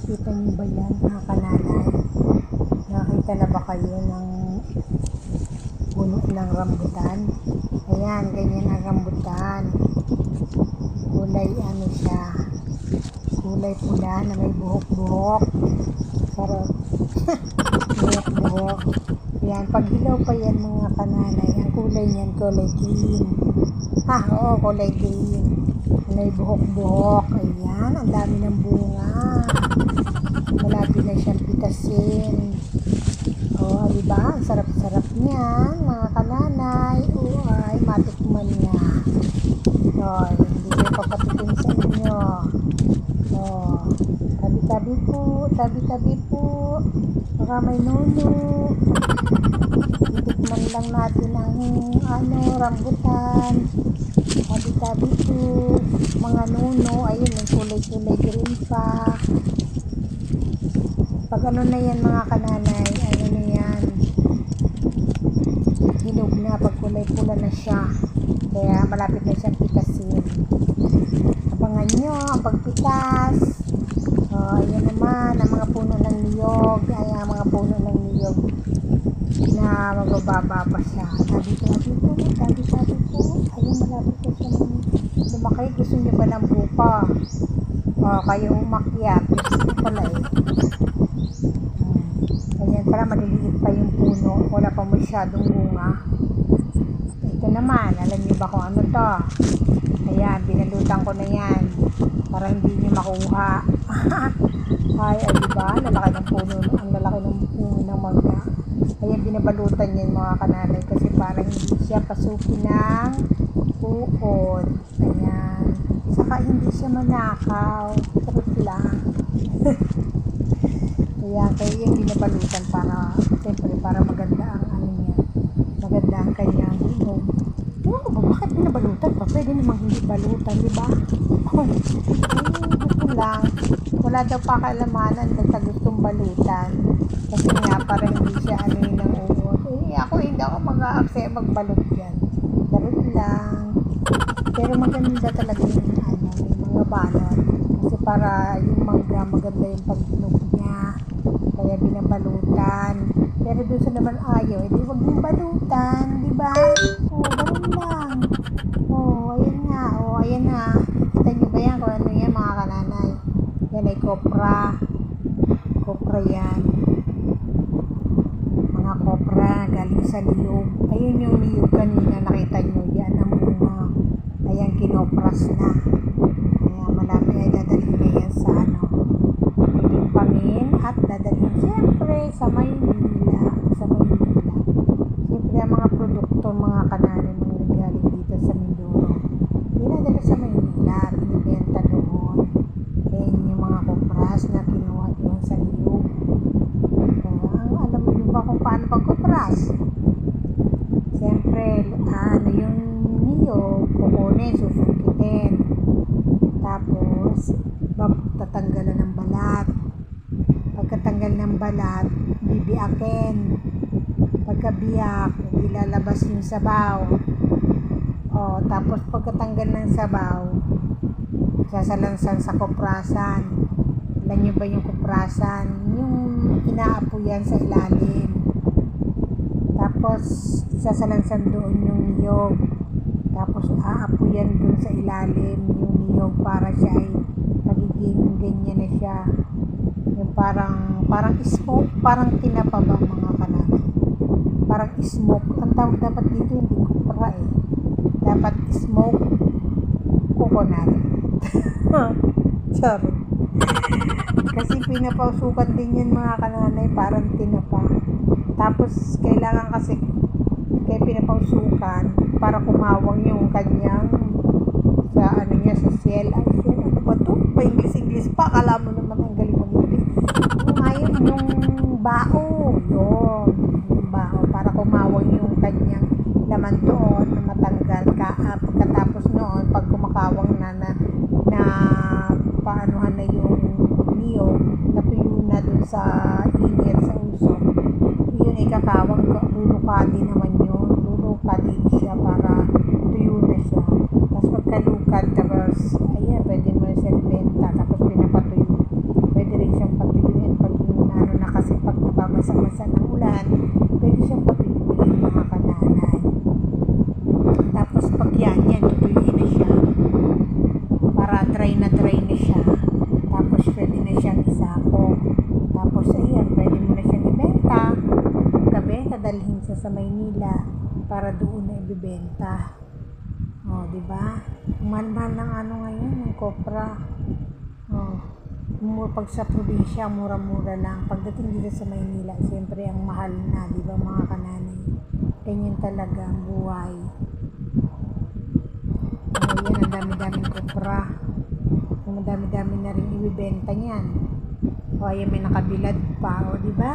Nakikita niyo ba yan, mga kananay? Nakita na ba kayo ng puno ng rambutan? Ayan, ganyan ang rambutan. Kulay ano siya, kulay pula na may buhok-buhok. Sarap. Buhok-buhok. Ayan, pag hilaw pa yan, mga kananay, ang kulay niyan, kulay green. Oo, kulay green. May buhok-buhok. Ayan, ang dami ng bunga. Malapit na siyang pitasin. Diba? Ang sarap-sarap niyan, mga kananay. Ay, matikman na. Hindi ko papatikin sa inyo. Tabi-tabi po, tabi-tabi po. Baka may nuno. Titikman lang natin ang rambutan. Tabi-tabi po. Mga nuno, ayun, may kulay-kulay green pa. Pag ano na yan, mga kananay, ano na yan, hinog na, pag kulay pula na siya, kaya malapit na siyang pitasin. Abangan nyo ang pagpitas. Ayan naman ang mga puno ng niyog. Ayan ang mga puno ng niyog na magbababa pa siya. Tabi-tabi po, tabi-tabi po. Ayun, malapit na siya lumaki. Gusto nyo ba ng buka? Kayo umakyat. Gusto nyo pala Ayan, para maliliit pa yung puno. Wala pa masyadong bunga. Ito naman, alam niyo ba kung ano to? Ayan, binalutan ko na yan. Para hindi niyo makuha. Diba? Lalaki ng puno. Ang lalaki ng puno ng mangga. Ayan, binabalutan yan, mga kananay. Kasi para hindi siya pasukin ng uod. Ayan. Saka hindi siya manakaw. Sarap lang. Ayan, kaya yung binabalutan para, siyempre, para maganda ang ano niya. Maganda ang kanyang inog. Bakit binabalutan pa? Pwede namang hindi balutan, di ba? Gusto lang. Wala daw pakialamanan basta gustong balutan. Kasi nga, para hindi siya ano yun ng uod. Ako hindi ako mag-a-accept magbalot yan. Darot lang. Pero maganda talaga yung yung mga balot. Kasi para yung mangga, maganda yung pag-inog niya. Kaya binabalutan. Pero doon sa naman ayaw, hindi wag yung balutan, di ba? Ganun lang. Ayan nga. Ayan na. Kita nyo ba yan kung ano yan, mga kananay? Yan ay kopra. Kopra yan. Mga kopra galing sa niyog. Ayun yung niyog kanina, nakita nyo. Yan ang bunga. Ayan, kinopras na. Ayan, malapit ay dadalhin na yan sa pipingpangin at dadalhin siyempre sa Maynila. Siyempre ang mga produkto, mga kananay, mga galing dito sa Mindoro, dinadala sa Maynila at binibenta doon. Ayan yung mga kupras na kinuha doon sa niyog. Alam mo ba kung paano pagkupras? Siyempre, yung niyog, kukunin, susukitin. Tapos, tatanggalan ng balat. Pagkatanggal ng balat, bibiakin. Pagkabiyak, ilalabas yung sabaw. Tapos pagkatanggal ng sabaw, sasalansan sa kuprasan. Alam nyo ba yung kuprasan? Yung inaapuyan sa ilalim. Tapos, isasalansan doon yung niyog. Tapos, aapuyan doon sa ilalim yung niyog para siya ay magiging ganyan na siya. Yung parang smoke, parang tinapa ba, mga kananay? Parang smoke. Ang tawag dapat dito, hindi kupra dapat smoke coconut. Sorry. Kasi pinapausukan din yun, mga kananay, parang tinapa. Tapos, kailangan kasi kaya pinapausukan para kumawang yung kanyang sa sa shell. Ano ba to? Pa-English pa. Akala mo naman ang galing mag-English. Ngayon, yung bao. Yung bao. Para kumawang yung kanyang laman doon na matanggal ka. Pagkatapos noon, pag kumakawang na paanuhan na yung niyog, natuyo na dun sa init, sa usok. Yun ay kakawang, lulukadi naman yun. Lulukadi siya para tuyo na siya. Tapos pagkalukad, tapos, ayan, pwede mo siya benta. Tapos pinapatuyo. Pwede rin siyang dry na siya. Tapos pwede na siyang isako. Tapos ayan, pwede mo na siyang ibenta. Pagkabenta, dalhin sa Maynila para doon na ibibenta. O, di ba? Mahal-mahal ng ano ngayon, yung kopra. O, pag sa probinsya, mura-mura lang. Pagdating dito sa Maynila, siyempre ang mahal na, di ba mga kananay? Ganyan talaga ang buhay. O, yan, ang dami-daming kopra. Ang dami-dami na rin ibibenta niyan. O, ayan, may nakabilad pa. O, di ba?